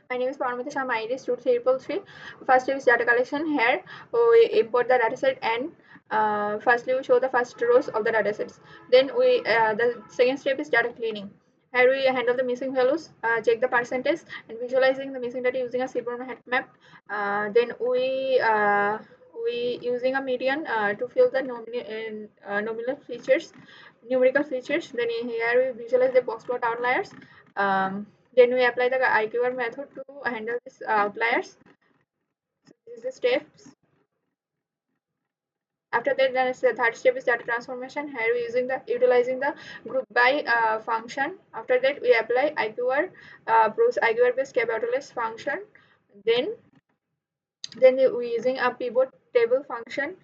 My name is Paromita. My ID is 2333. First is data collection. Here we import the dataset and firstly we show the first rows of the datasets. Then we the second step is data cleaning. Here we handle the missing values, check the percentage, and visualizing the missing data using a sequence map. Then we using a median to fill the nominal features, numerical features. Then here we visualize the box plot outliers. Then we apply the IQR method to handle these outliers. So this is the steps. After that, then the third step is data transformation. Here we utilizing the group by function. After that, we apply IQR IQR based capitalized function. Then we using a pivot table function.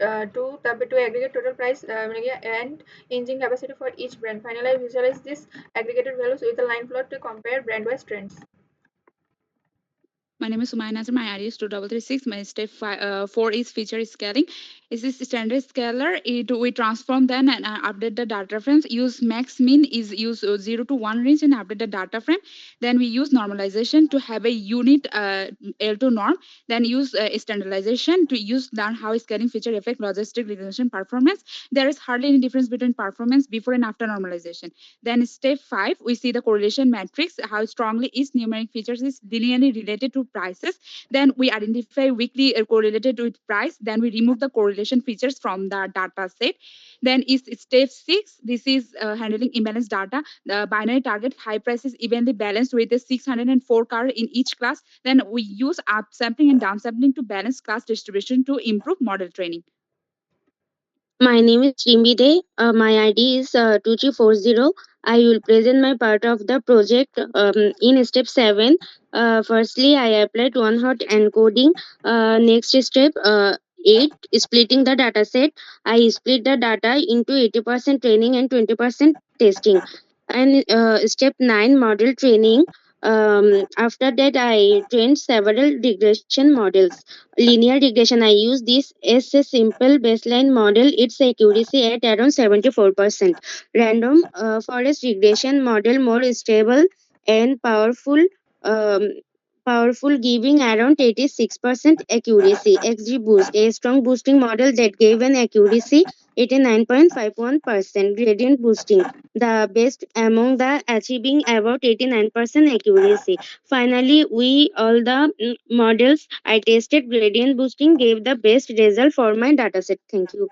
To aggregate total price and engine capacity for each brand. Finally, I visualize this aggregated values with a line plot to compare brand-wise trends. My name is Sumaiya. My ID is 2336. My step 4 is feature scaling. Is this standard scaler? We transform then and update the data frames. Use max min is use 0 to 1 range and update the data frame. Then we use normalization to have a unit L2 norm. Then use standardization to use learn how scaling feature affect logistic regression performance. There is hardly any difference between performance before and after normalization. Then step 5, we see the correlation matrix, how strongly each numeric features is linearly related to prices. Then we identify weakly correlated with price. Then we remove the correlation features from the data set. Then is step 6, this is handling imbalanced data. The binary target high prices evenly balanced with a 604 car in each class. Then we use upsampling and downsampling to balance class distribution to improve model training. My name is Rimbe Dey. My ID is 2340. I will present my part of the project in step 7. Firstly, I applied one hot encoding. Next step 8, splitting the data set. I split the data into 80% training and 20% testing. And step 9, model training. After that, I trained several regression models. Linear regression, I use this as a simple baseline model. Its accuracy at around 74%. Random forest regression model, more stable and um, powerful, giving around 86% accuracy. XGBoost, a strong boosting model that gave an accuracy 89.51%. Gradient boosting, the best among the achieving about 89% accuracy. Finally, we all the models I tested, gradient boosting gave the best result for my dataset. Thank you.